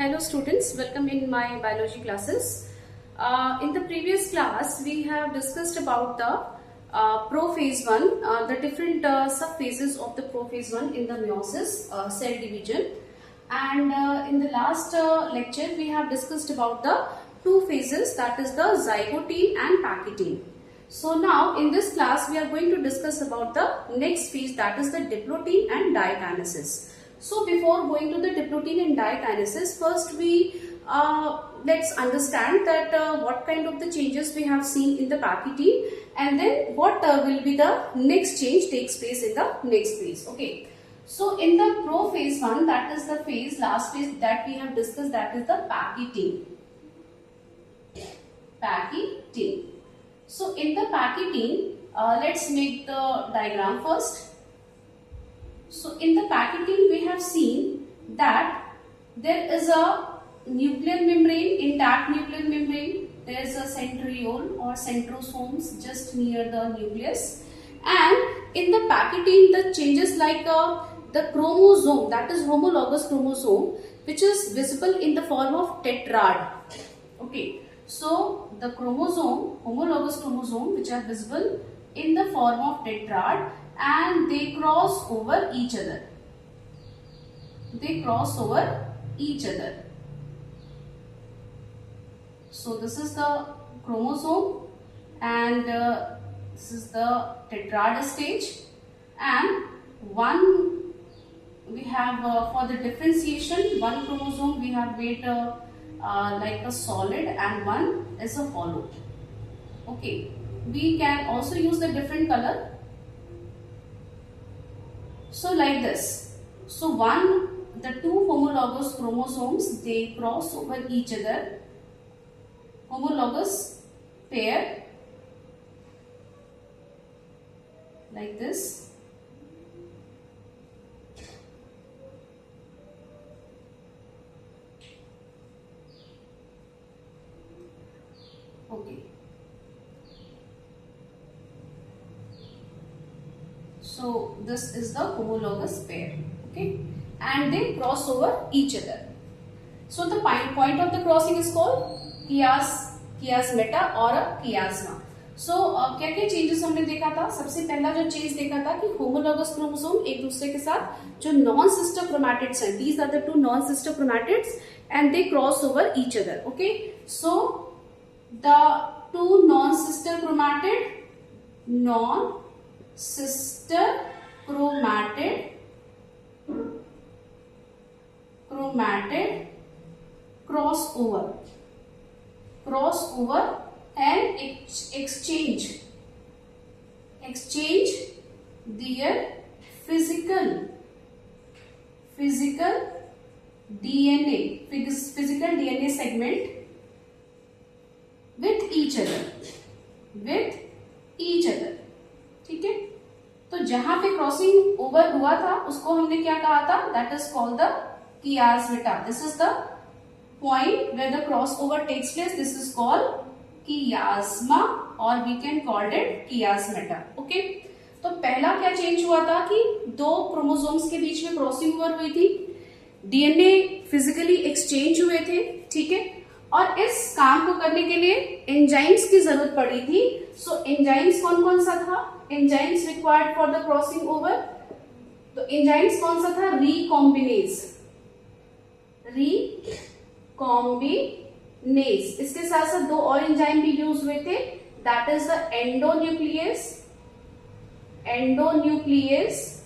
Hello students, welcome in my biology classes. In the previous class, we have discussed about the prophase 1, the different subphases of the prophase 1 in the meiosis cell division. And in the last lecture, we have discussed about the two phases, that is the zygote and pachytene. So now in this class, we are going to discuss about the next phase, that is the diplotin and dikinesis. So before going to the diplotin and dikinesis, first we let's understand that what kind of the changes we have seen in the pachytene, and then what will be the next change takes place in the next phase. Okay. So in the prophase 1, that is the phase, last phase that we have discussed, that is the pachytene. Pachytene. So in the pachytene, let's make the diagram first. So in the pachytene, we have seen that there is a nuclear membrane, intact nuclear membrane. There is a centriole or centrosomes just near the nucleus. And in the pachytene, the changes like the chromosome, that is homologous chromosome, which is visible in the form of tetrad. Okay. So the chromosome, homologous chromosome, which are visible in the form of tetrad, and they cross over each other. They cross over each other. So this is the chromosome, and this is the tetrad stage, and one we have for the differentiation, one chromosome we have made like a solid and one is a hollow. Okay, we can also use the different color. So like this. So the two homologous chromosomes, they cross over each other. Homologous pair like this. Okay. So this is the homologous pair, okay, and they cross over each other. So the point of the crossing is called chiasmata or a chiasma. So क्या क्या changes हमने देखा था? सबसे पहला जो change देखा था कि होमोलॉगस क्रोमोसोम एक दूसरे के साथ जो नॉन सिस्टर क्रोमैटिड्स हैं, these are the two non sister chromatids and they cross over each other. Okay, so the two non sister chromatid cross over and exchange their physical DNA segment with each other. ठीक है, तो जहां पे crossing over हुआ था उसको हमने क्या कहा था? That is called the chiasmata. This is the point where the crossover takes place. This is called chiasma or we can call it chiasmata. Okay, तो पहला क्या चेंज हुआ था कि दो क्रोमोसोम्स के बीच में क्रॉसिंग ओवर हुई थी, डीएनए फिजिकली एक्सचेंज हुए थे. ठीक है, और इस काम को करने के लिए एंजाइम्स की जरूरत पड़ी थी. सो एंजाइम्स कौन कौन सा था? Enzymes required for the crossing over. तो एंजाइम्स कौन सा था? रिकॉम्बिनेज. इसके साथ साथ दो और एंजाइम भी यूज हुए थे, दैट इज द एंडोन्यूक्लियस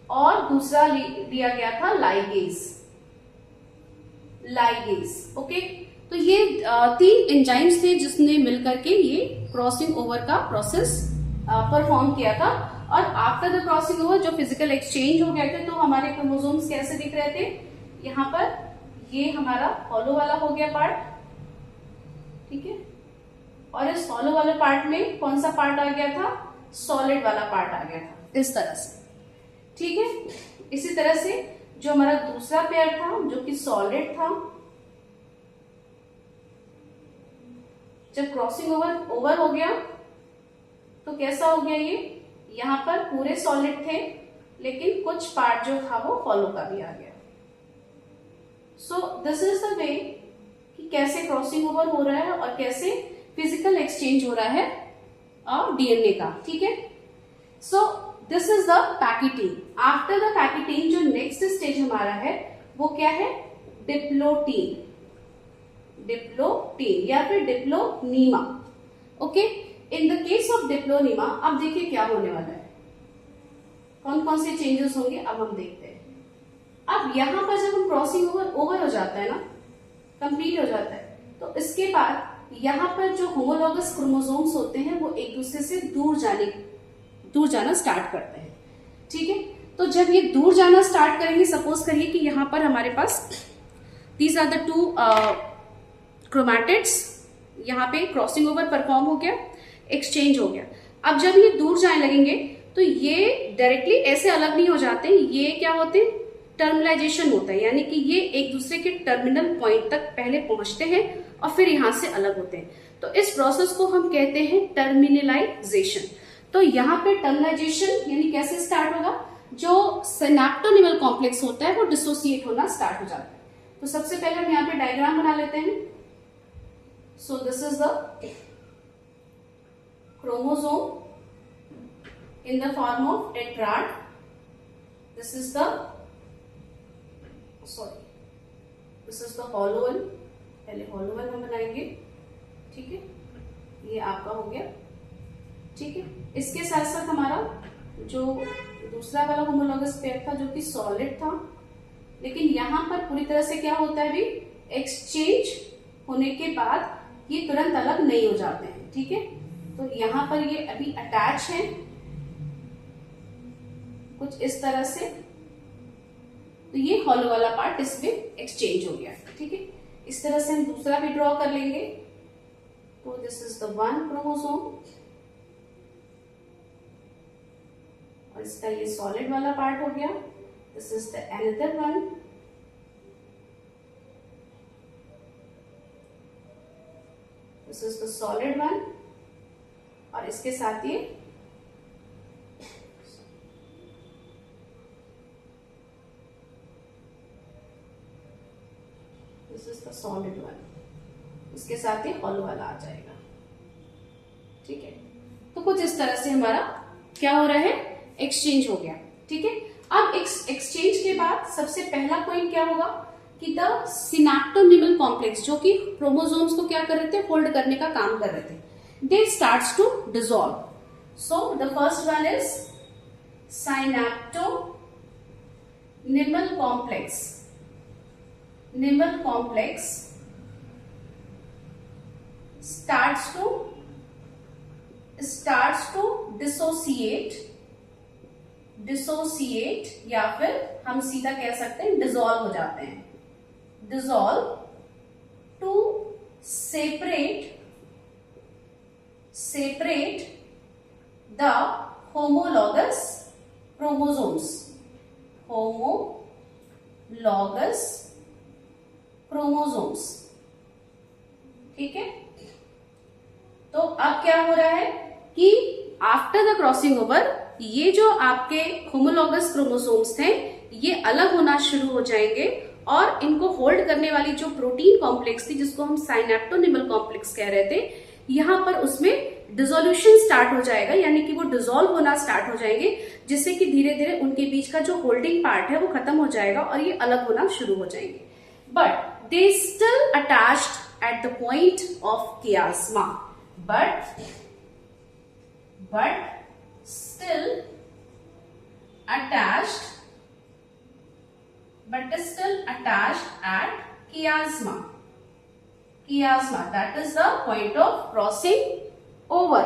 और दूसरा लिया गया था लाइगेज. ओके, तो ये तीन एंजाइम्स थे जिसने मिलकर के ये क्रॉसिंग ओवर का प्रोसेस परफॉर्म किया था. और आफ्टर द क्रॉसिंग ओवर जो फिजिकल एक्सचेंज हो गए थे, तो हमारे क्रोमोसोम्स कैसे दिख रहे थे? यहाँ पर ये हमारा हॉलो वाला हो गया पार्ट. ठीक है, और इस हॉलो वाले पार्ट में कौन सा पार्ट आ गया था? सॉलिड वाला पार्ट आ गया था, इस तरह से. ठीक है, इसी तरह से जो हमारा दूसरा पेयर था जो कि सॉलिड था, जब क्रॉसिंग ओवर हो गया तो कैसा हो गया? ये यहाँ पर पूरे सॉलिड थे, लेकिन कुछ पार्ट जो था वो हॉलो का भी आ गया. दिस इज द वे कि कैसे क्रॉसिंग ओवर हो रहा है और कैसे फिजिकल एक्सचेंज हो रहा है डीएनए का, ठीक है। So this is the packeting. After the packeting जो नेक्स्ट स्टेज हमारा है वो क्या है, डिप्लोटीन, डिप्लोटीन या फिर diplonema. Okay, in the case of diplonema अब देखिए क्या होने वाला है, कौन कौन से चेंजेस होंगे अब हम देखते हैं। अब यहां पर जब हम क्रॉसिंग ओवर हो जाता है ना, कंप्लीट हो जाता है, तो इसके बाद यहाँ पर जो होमोलॉगस क्रोमोसोम्स होते हैं वो एक दूसरे से दूर जाना स्टार्ट करते हैं, ठीक है। तो जब ये दूर जाना स्टार्ट करेंगे, सपोज करिए कि यहाँ पर हमारे पास these are the two chromatids, यहाँ पे क्रॉसिंग ओवर परफॉर्म हो गया, एक्सचेंज हो गया। अब जब ये दूर जाने लगेंगे तो ये डायरेक्टली ऐसे अलग नहीं हो जाते, ये क्या होते हैं, टर्मिनलाइजेशन होता है, यानी कि ये एक दूसरे के टर्मिनल पॉइंट तक पहले पहुंचते हैं और फिर यहां से अलग होते हैं। तो इस प्रोसेस को हम कहते हैं टर्मिनलाइजेशन। तो यहाँ पे टर्मिनलाइजेशन यानी कैसे स्टार्ट होगा, जो सिनेप्टोनिमल कॉम्प्लेक्स होता है वो डिसोसिएट होना स्टार्ट हो जाता है। तो सबसे पहले हम यहाँ पे डायग्राम बना लेते हैं। सो this is the chromosome in the form of tetrad. This is the hollow one, पहले hollow one हम बनाएंगे, ठीक है, ये आपका हो गया, ठीक है। इसके साथ साथ हमारा जो दूसरा वाला होमोलॉगस पेयर था जो कि सॉलिड था, लेकिन यहां पर पूरी तरह से क्या होता है, अभी एक्सचेंज होने के बाद ये तुरंत अलग नहीं हो जाते हैं, ठीक है। तो यहां पर ये अभी अटैच है कुछ इस तरह से, तो ये हॉलो वाला पार्ट इसमें एक्सचेंज हो गया, ठीक है। इस तरह से हम दूसरा भी ड्रॉ कर लेंगे। तो this is the one chromosome और इसका ये सॉलिड वाला पार्ट हो गया। This is the another one, this is the solid one और इसके साथ ये this is the solid one, इसके साथ ही हॉलो वाला आ जाएगा, ठीक है। तो कुछ इस तरह से हमारा क्या हो रहा है, एक्सचेंज हो गया, ठीक है। अब एक्सचेंज के बाद सबसे पहला पॉइंट क्या होगा कि द सिनेप्टोनिमल कॉम्प्लेक्स, जो कि क्रोमोसोम्स को क्या कर रहे थे, होल्ड करने का काम कर रहे थे, they starts to dissolve. So the first one is synaptonemal complex. Nimal complex starts to dissociate या फिर हम सीधा कह सकते हैं डिसॉल्व हो जाते हैं, dissolve to separate the homologous chromosomes, homologous chromosomes, ठीक है। तो अब क्या हो रहा है कि आफ्टर द क्रॉसिंग ओवर ये जो आपके होमोलॉगस क्रोमोसोम्स थे ये अलग होना शुरू हो जाएंगे और इनको होल्ड करने वाली जो प्रोटीन कॉम्प्लेक्स थी जिसको हम सिनेप्टोनिमल कॉम्प्लेक्स कह रहे थे, यहां पर उसमें डिसोल्यूशन स्टार्ट हो जाएगा, यानी कि वो डिसॉल्व होना स्टार्ट हो जाएंगे, जिससे कि धीरे धीरे उनके बीच का जो होल्डिंग पार्ट है वो खत्म हो जाएगा और ये अलग होना शुरू हो जाएंगे। But they still attached at the point of chiasma. But still attached at chiasma. Chiasma, that is the point of crossing over.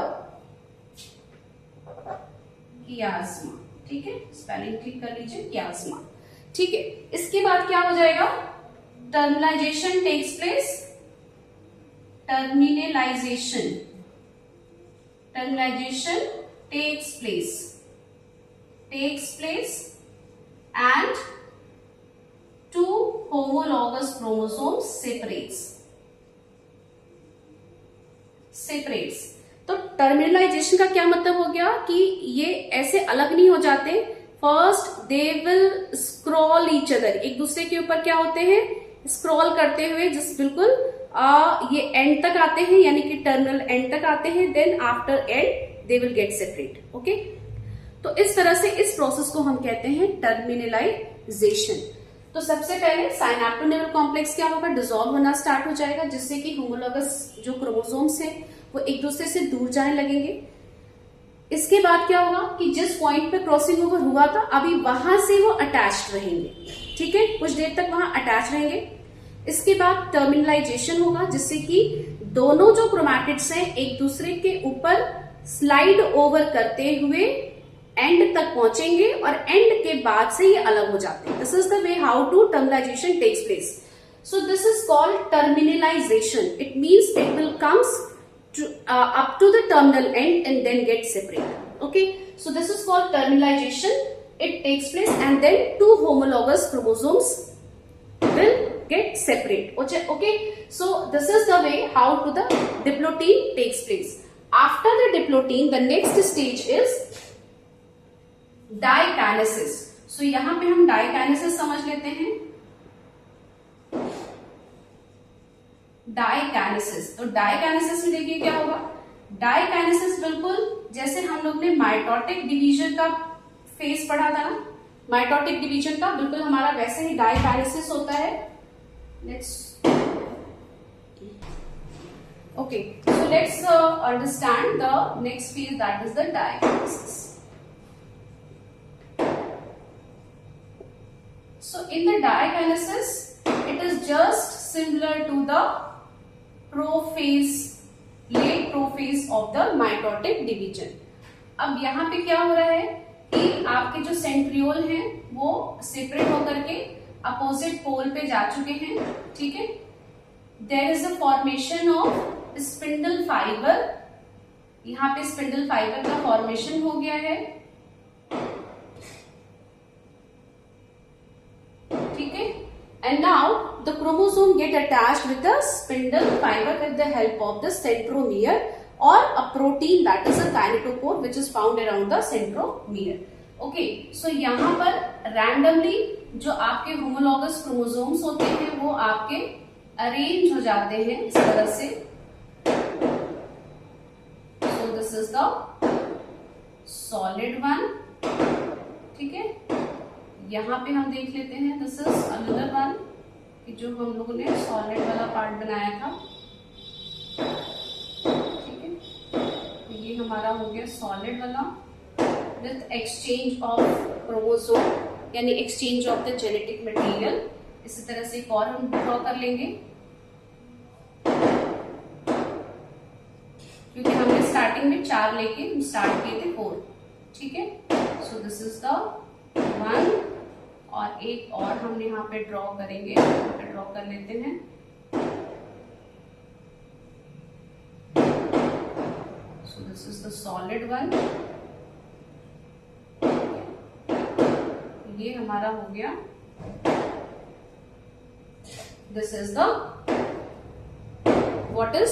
Chiasma, ठीक है, स्पेलिंग ठीक कर लीजिए, chiasma, ठीक है। इसके बाद क्या हो जाएगा, terminalization takes place, terminalization takes place and two homologous chromosomes separates। तो टर्मिनलाइजेशन का क्या मतलब हो गया कि ये ऐसे अलग नहीं हो जाते, first they will scroll each other, एक दूसरे के ऊपर क्या होते हैं, स्क्रॉल करते हुए जस्ट बिल्कुल ये एंड तक आते हैं, यानी कि टर्मिनल एंड तक आते हैं, then after end they will get separate. Okay, तो इस तरह से इस प्रोसेस को हम कहते हैं टर्मिनलाइजेशन। तो सबसे पहले साइनेप्टोनेवल कॉम्प्लेक्स क्या होगा, डिसॉल्व होना स्टार्ट हो जाएगा, जिससे कि होमोलॉगस जो क्रोमोसोम्स है वो एक दूसरे से दूर जाने लगेंगे। इसके बाद क्या होगा कि जिस पॉइंट पे क्रॉसिंग ओवर हुआ था अभी वहां से वो अटैच्ड रहेंगे, ठीक है, कुछ देर तक वहां अटैच रहेंगे। इसके बाद टर्मिनलाइजेशन होगा, जिससे कि दोनों जो क्रोमैटिड्स हैं एक दूसरे के ऊपर स्लाइड ओवर करते हुए एंड तक पहुंचेंगे और एंड के बाद से ये अलग हो जाते हैं। This is the way how to terminalization takes place. So this is called terminalization. It means it will comes up to the terminal end and then get separate. Okay, so this is called terminalization. It takes place and then two homologous chromosomes will get separate. Okay, so this is the way how to the diplotin takes place. After the diplotin, the next stage is dikinesis. So यहाँ पे हम dikinesis समझ लेते हैं। Diakinesis, तो diakinesis में देखिए क्या होगा, डाइकाइनेसिस बिल्कुल जैसे हम लोग ने माइटोटिक डिवीजन का फेज पढ़ा था ना, माइटोटिक डिवीजन का बिल्कुल हमारा वैसे ही डाइकाइनेसिस होता है। Okay, so let's understand the next phase, that is the diakinesis. So in the diakinesis it is just similar to the prophase, late prophase of the mitotic division. अब यहाँ पे क्या हो रहा है कि आपके जो सेंट्रियोल हैं वो सेपरेट होकर के अपोजिट पोल पे जा चुके हैं, ठीक है। There is the formation of spindle fibre, यहाँ पे स्पिंडल फाइबर का फॉर्मेशन हो गया है, ठीक है। And now the chromosome get attached with the spindle fiber with the help of the centromere or a protein, that is a kinetochore which is found around the centromere. Okay, so यहाँ पर randomly जो आपके homologous chromosomes होते हैं वो आपके arrange हो जाते हैं इस तरह से। So this is the solid one, ठीक है। यहाँ पे हम देख लेते हैं, दिस इज अनदर वन, कि जो हम लोगों ने सॉलिड वाला पार्ट बनाया था, ठीक है। तो ये हमारा हो गया सॉलिड वाला विथ एक्सचेंज ऑफ क्रोमोसोम, यानी exchange of the genetic material. इसी तरह से एक और हम ड्रॉ कर लेंगे, क्योंकि हमने स्टार्टिंग में 4 लेके हम स्टार्ट किए थे 4, ठीक है। सो दिस इज द 1 और एक और हम यहाँ पे ड्रॉ करेंगे, यहाँ पे ड्रॉ कर लेते हैं। सो this is the solid one, ये हमारा हो गया, this is the what is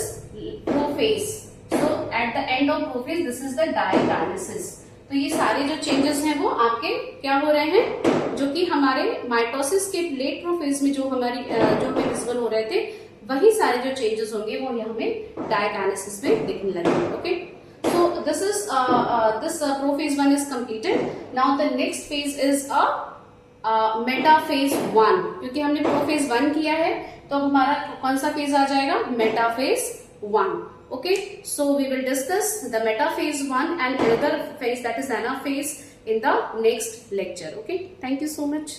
prophase. So at the end of prophase this is the diakinesis. तो ये सारे जो चेंजेस हैं वो आपके क्या हो रहे हैं, जो कि हमारे माइटोसिस के लेट प्रोफेज में जो हमारी जो हमें विजिबल हो रहे थे, वही सारे जो चेंजेस होंगे वो हमें डाइकाइनेसिस में दिखने लगेंगे। Okay, so this is this prophase 1 is completed. Now the next phase is metaphase 1। क्योंकि हमने प्रोफेज 1 किया है तो अब हमारा कौन सा फेज आ जाएगा, metaphase 1। Okay, so we will discuss the metaphase 1 and another phase, that is anaphase, in the next lecture. Okay, thank you so much.